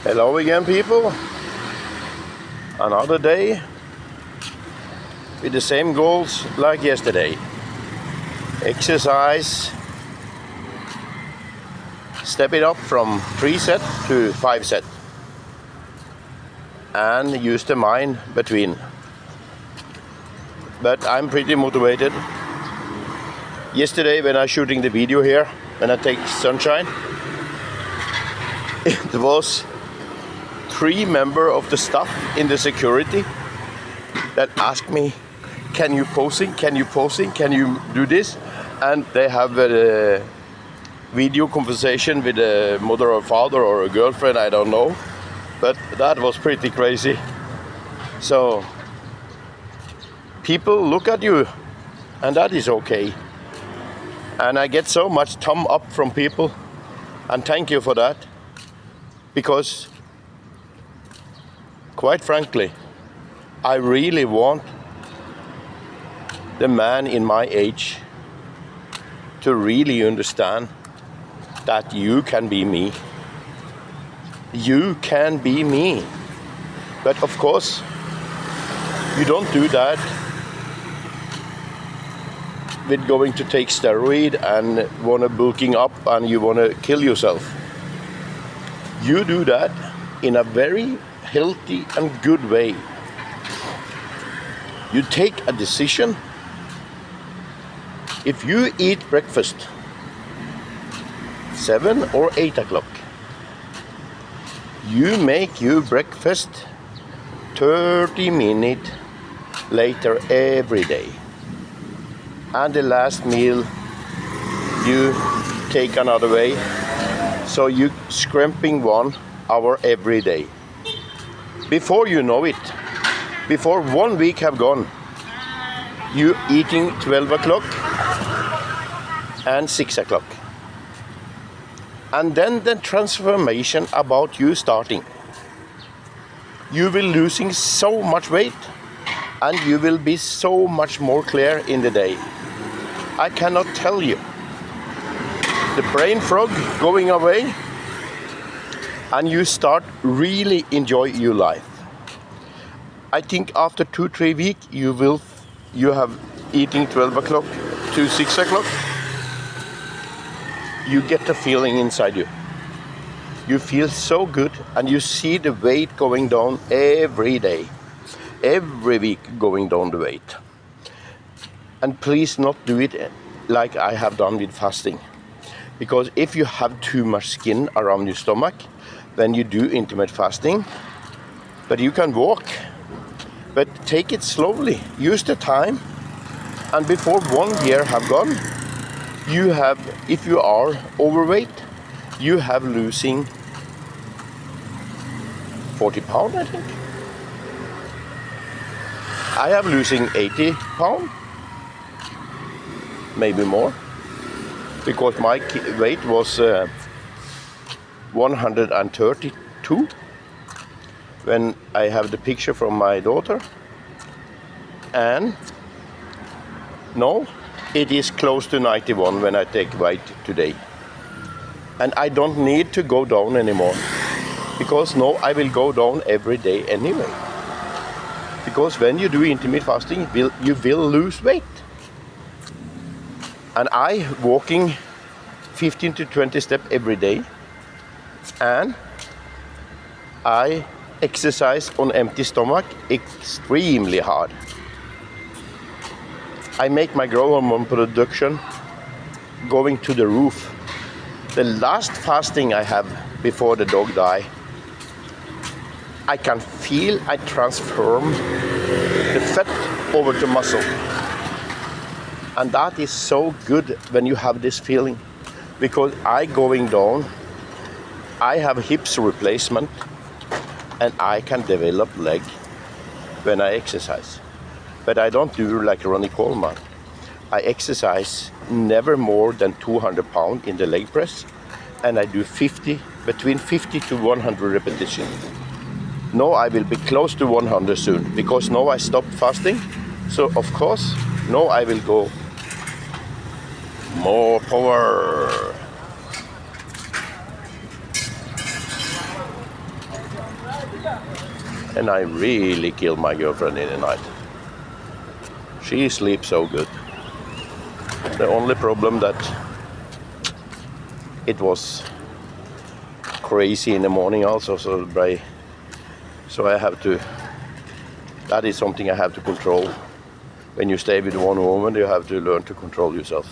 Hello again, people. Another day with the same goals like yesterday. Exercise, step it up from 3 set to 5 set, and use the mind between. But I'm pretty motivated. Yesterday when I shooting the video here, when I take sunshine, it was 3 members of the staff in the security that asked me, can you posing, can you do this? And they have a video conversation with a mother or father or a girlfriend, I don't know. But that was pretty crazy. So people look at you, and that is okay. And I get so much thumb up from people, and thank you for that. Because quite frankly, I really want the man in my age to really understand that you can be me. You can be me. But of course, you don't do that with going to take steroid and wanna bulking up and you wanna kill yourself. You do that in a very healthy and good way. You take a decision. If you eat breakfast 7 or 8 o'clock, you make your breakfast 30 minutes later every day. And the last meal you take another way. So you scrimping 1 hour every day. Before you know it, before 1 week have gone, you eating 12 o'clock and 6 o'clock. And then the transformation about you starting. You will losing so much weight and you will be so much more clear in the day. I cannot tell you. The brain fog going away, and you start really enjoy your life. I think after 2-3 weeks you have eating 12 o'clock to 6 o'clock. You get the feeling inside you. You feel so good, and you see the weight going down every day, every week going down the weight. And please not do it like I have done with fasting. Because if you have too much skin around your stomach, when you do intermittent fasting, but you can walk, but take it slowly, use the time, and before 1 year have gone, you have, if you are overweight, you have losing 40 pounds, I think. I have losing 80 pounds, maybe more. Because my weight was 132 when I have the picture from my daughter, and no, it is close to 91 when I take weight today. And I don't need to go down anymore, because no, I will go down every day anyway. Because when you do intermittent fasting, you will lose weight. And I walking 15 to 20 steps every day, and I exercise on empty stomach extremely hard. I make my growth hormone production going to the roof. The last fasting I have before the dog die, I can feel I transform the fat over to muscle. And that is so good when you have this feeling, because I going down, I have hips replacement, and I can develop leg when I exercise. But I don't do like Ronnie Coleman. I exercise never more than 200 pounds in the leg press, and I do between 50 to 100 repetitions. Now I will be close to 100 soon, because now I stopped fasting. So of course, now I will go more power. and I really killed my girlfriend in the night. She sleeps so good. The only problem that it was crazy in the morning also, so I have to, that is something I have to control. When you stay with one woman, you have to learn to control yourself.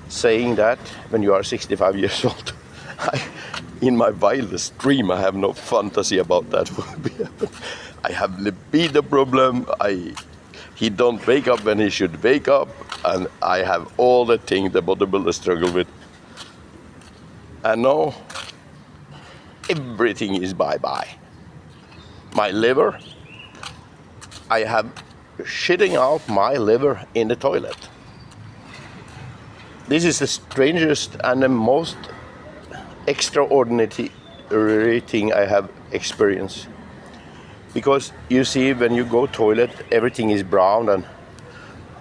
Saying that, when you are 65 years old, in my wildest dream, I have no fantasy about that. I have libido problem. He don't wake up when he should wake up, and I have all the things the bodybuilders struggle with. And now, everything is bye-bye. My liver, I have shitting out my liver in the toilet. This is the strangest and the most extraordinary thing I have experienced. Because you see, when you go toilet, everything is brown,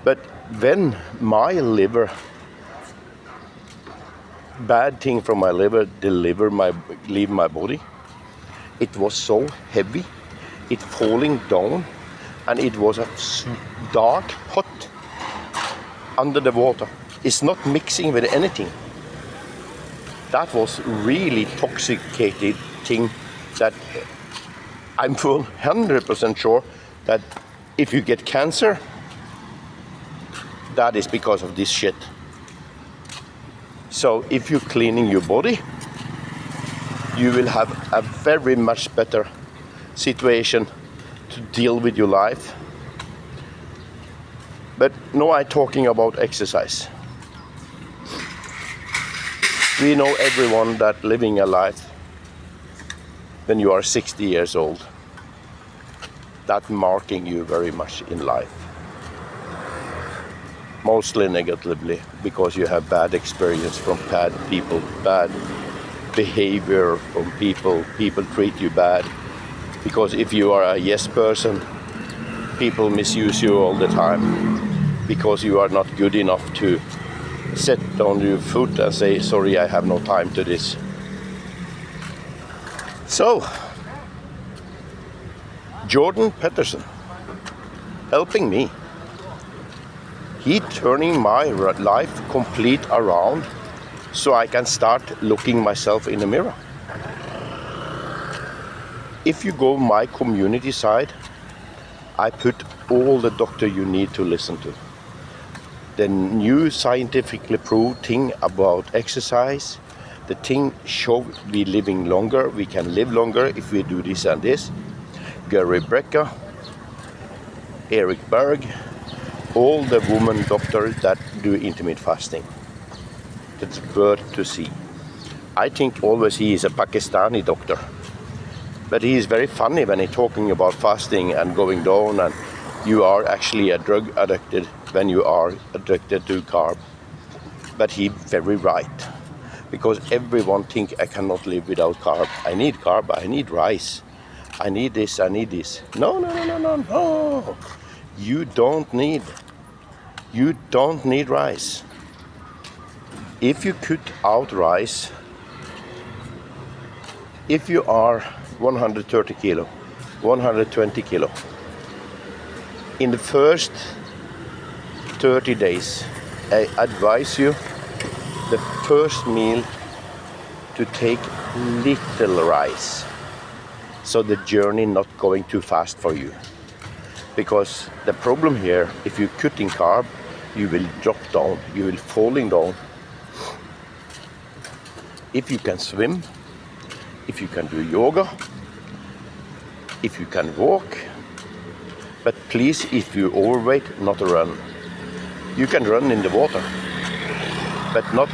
but when my liver, bad thing from my liver leave my body, it was so heavy, it falling down, and it was a dark pot under the water. It's not mixing with anything. That was really toxicated thing that I'm full 100% sure that if you get cancer, that is because of this shit. So if you're cleaning your body, you will have a very much better situation to deal with your life. But now I'm talking about exercise. We know everyone that living a life when you are 60 years old, that marking you very much in life. Mostly negatively, because you have bad experience from bad people, bad behavior from people treat you bad. Because if you are a yes person, people misuse you all the time because you are not good enough to sit on your foot and say, sorry, I have no time to this. So, Jordan Peterson, helping me. He turning my life complete around so I can start looking myself in the mirror. If you go my community side, I put all the doctor you need to listen to. The new scientifically proved thing about exercise, the thing show we living longer, we can live longer if we do this and this. Gary Brecka, Eric Berg, all the women doctors that do intermittent fasting. It's worth to see. I think always he is a Pakistani doctor, but he is very funny when he's talking about fasting and going down, and you are actually a drug addicted when you are addicted to carb. But he's very right, because everyone think I cannot live without carb. I need carb, I need rice, I need this, I need this. No. You don't need rice. If you cut out rice, if you are 130 kilo, 120 kilo, in the first 30 days, I advise you the first meal to take little rice, so the journey not going too fast for you. Because the problem here, if you're cutting carb, you will drop down, you will falling down. If you can swim, if you can do yoga, if you can walk, but please, if you're overweight, not run. You can run in the water, but not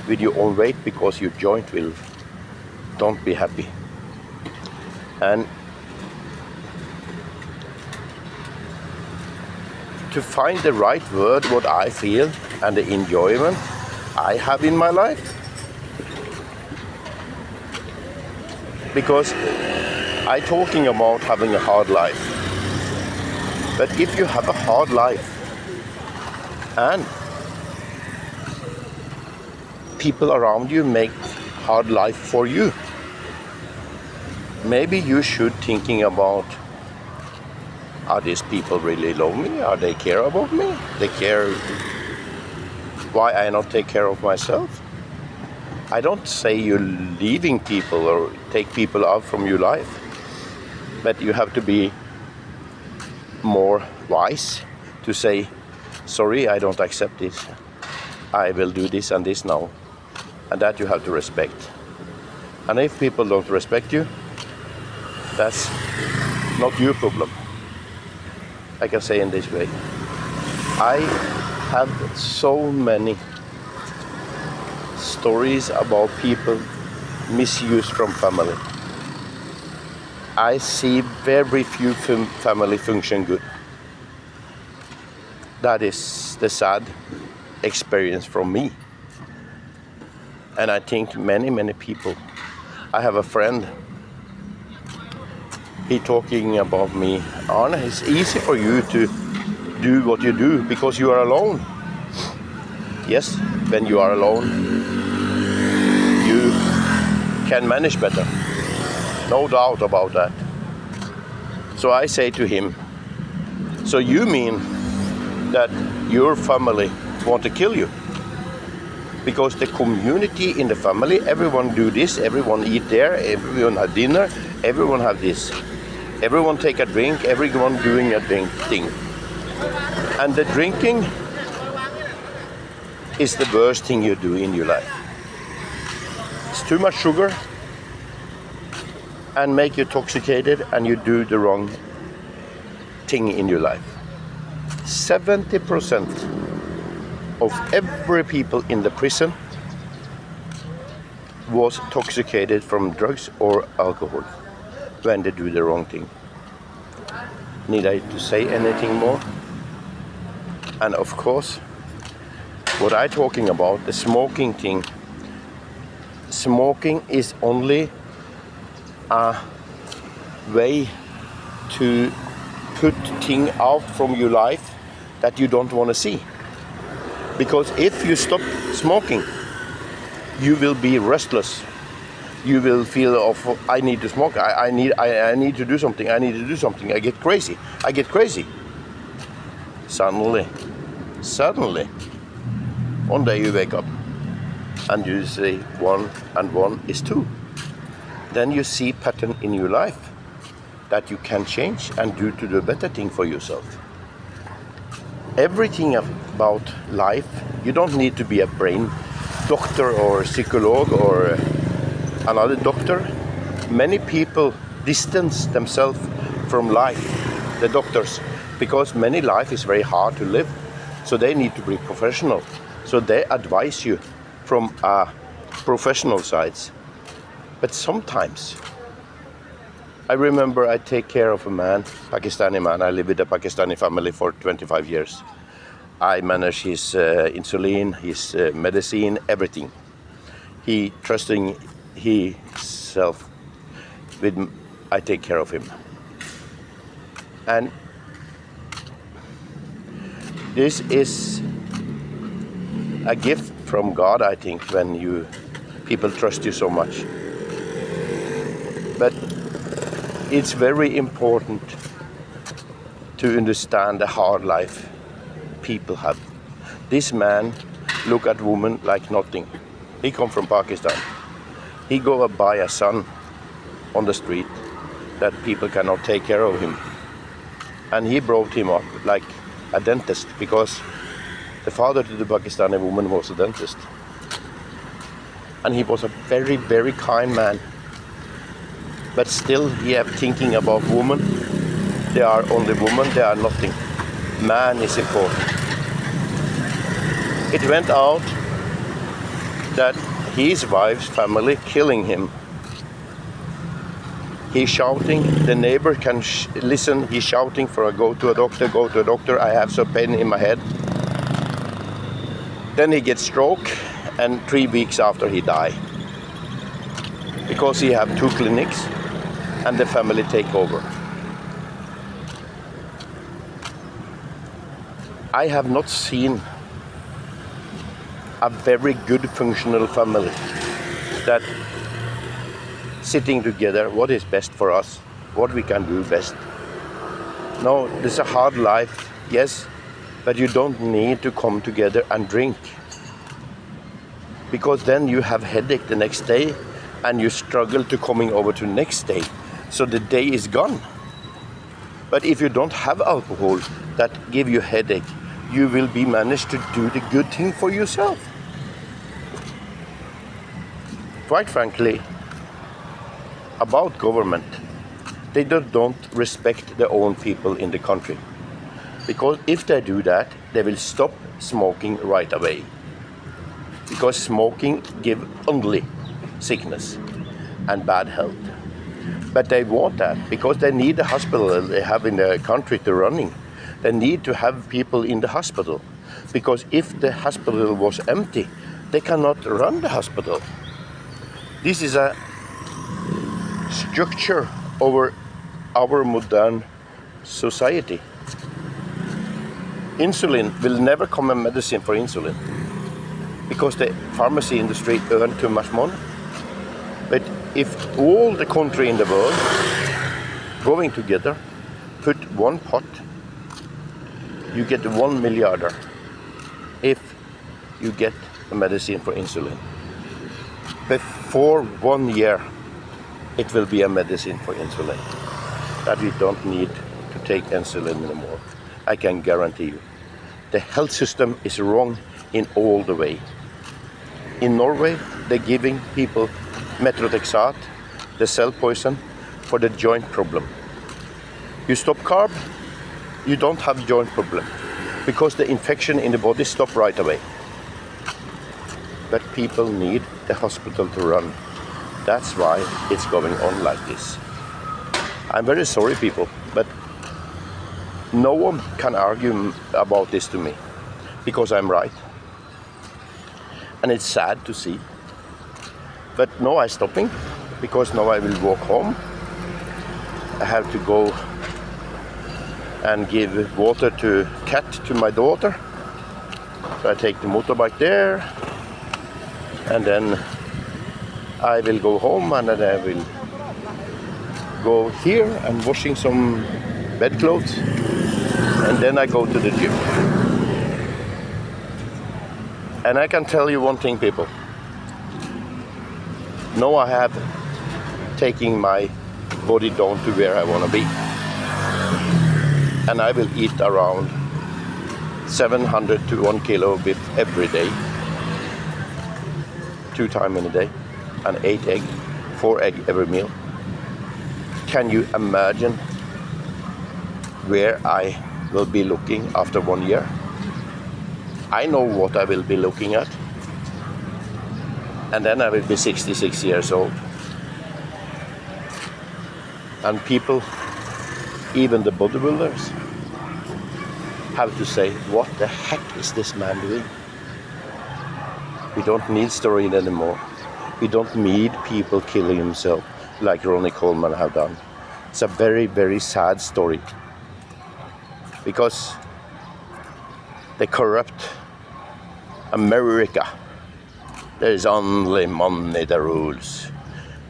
with your own weight, because your joint will don't be happy. And to find the right word, what I feel, and the enjoyment I have in my life. Because I'm talking about having a hard life. But if you have a hard life and people around you make hard life for you, maybe you should thinking about, are these people really love me? Are they care about me? They care why I not take care of myself? I don't say you're leaving people or take people out from your life, but you have to be more wise to say, sorry, I don't accept this. I will do this and this now. And that you have to respect. And if people don't respect you, that's not your problem. I can say in this way. I have so many stories about people misused from family. I see very few family function good. That is the sad experience from me. And I think many people. I have a friend, he talking about me, Arne, it's easy for you to do what you do because you are alone. Yes, when you are alone, you can manage better. No doubt about that. So I say to him, so you mean that your family want to kill you? Because the community in the family, everyone do this, everyone eat there, everyone have dinner, everyone have this. Everyone take a drink, everyone doing a drink thing. And the drinking is the worst thing you do in your life. It's too much sugar and make you intoxicated and you do the wrong thing in your life. 70% of every people in the prison was intoxicated from drugs or alcohol when they do the wrong thing. Need I to say anything more? And of course, what I'm talking about, the smoking thing. Smoking is only a way to put things out from your life that you don't want to see. Because if you stop smoking, you will be restless. You will feel I need to smoke. I need to do something. I need to do something. I get crazy. Suddenly, one day you wake up and you say 1 and 1 is 2. Then you see pattern in your life that you can change and do to the better thing for yourself. Everything about life, you don't need to be a brain doctor or psycholog or another doctor. Many people distance themselves from life, the doctors, because many life is very hard to live. So they need to be professional. So they advise you from a professional sides. But sometimes, I remember I take care of a man, Pakistani man. I live with a Pakistani family for 25 years. I manage his insulin, his medicine, everything. He trusting himself with, I take care of him. And this is a gift from God, I think, when people trust you so much. But it's very important to understand the hard life people have. This man look at women like nothing. He come from Pakistan. He go and buy a son on the street that people cannot take care of him. And he brought him up like a dentist because the father to the Pakistani woman was a dentist. And he was a very, very kind man. But still he have thinking about women. They are only women, they are nothing. Man is important. It went out that his wife's family killing him. He's shouting, the neighbor can listen, he's shouting for go to a doctor, I have some pain in my head. Then he gets stroke and 3 weeks after he died. Because he have 2 clinics and the family take over. I have not seen a very good functional family that sitting together, what is best for us, what we can do best. No, this is a hard life, yes, but you don't need to come together and drink. Because then you have headache the next day and you struggle to coming over to next day. So the day is gone. But if you don't have alcohol that give you headache, you will be managed to do the good thing for yourself. Quite frankly, about government, they don't respect their own people in the country. Because if they do that, they will stop smoking right away. Because smoking gives only sickness and bad health. But they want that because they need the hospital they have in the country to running. They need to have people in the hospital. Because if the hospital was empty, they cannot run the hospital. This is a structure over our modern society. Insulin will never come a medicine for insulin because the pharmacy industry earn too much money. But if all the country in the world going together, put one pot, you get 1 milliarder if you get a medicine for insulin. Before 1 year, it will be a medicine for insulin that we don't need to take insulin anymore. I can guarantee you. The health system is wrong in all the way. In Norway, they're giving people methotrexate, the cell poison, for the joint problem. You stop carb, you don't have joint problem because the infection in the body stop right away. But people need the hospital to run. That's why it's going on like this. I'm very sorry, people, but no one can argue about this to me because I'm right. And it's sad to see. But now I'm stopping because now I will walk home. I have to go and give water to cat to my daughter. So I take the motorbike there and then I will go home and then I will go here and washing some bedclothes and then I go to the gym. And I can tell you one thing, people. Now I have taking my body down to where I want to be. And I will eat around 700 to 1 kilo of beef every day. 2 times in a day. And 8 eggs, 4 eggs every meal. Can you imagine where I will be looking after 1 year? I know what I will be looking at. And then I will be 66 years old. And people, even the bodybuilders, have to say, what the heck is this man doing? We don't need steroid anymore. We don't need people killing themselves like Ronnie Coleman have done. It's a very, very sad story. Because they corrupt America. There is only money that rules.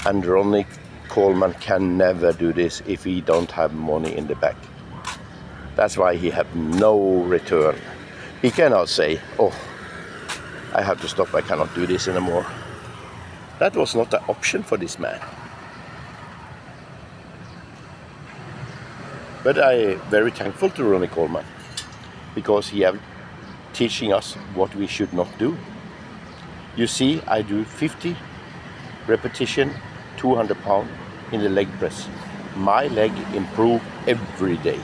And Ronnie Coleman can never do this if he don't have money in the bank. That's why he have no return. He cannot say, oh, I have to stop, I cannot do this anymore. That was not an option for this man. But I'm very thankful to Ronnie Coleman because he have teaching us what we should not do. You see, I do 50 repetition, 200 pounds in the leg press. My leg improve every day.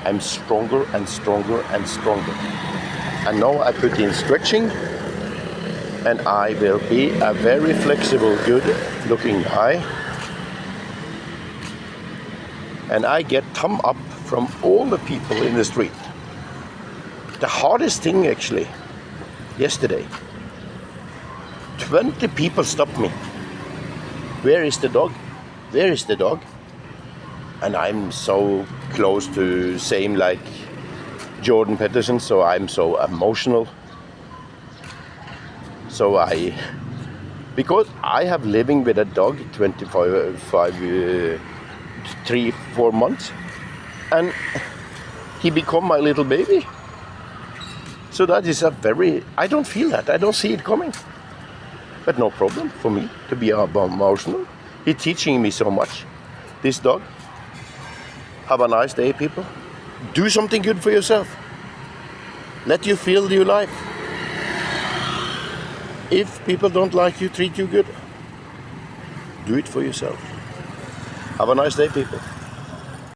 I'm stronger and stronger and stronger. And now I put in stretching and I will be a very flexible, good looking guy. And I get thumb up from all the people in the street. The hardest thing actually, yesterday, 20 people stopped me. Where is the dog? Where is the dog? And I'm so close to same like Jordan Peterson, so I'm so emotional. So I Because I have living with a dog 3-4 months, and he become my little baby. So that is I don't feel that. I don't see it coming. But no problem for me to be emotional. He's teaching me so much. This dog. Have a nice day, people. Do something good for yourself. Let you feel your life. If people don't like you, treat you good. Do it for yourself. Have a nice day, people.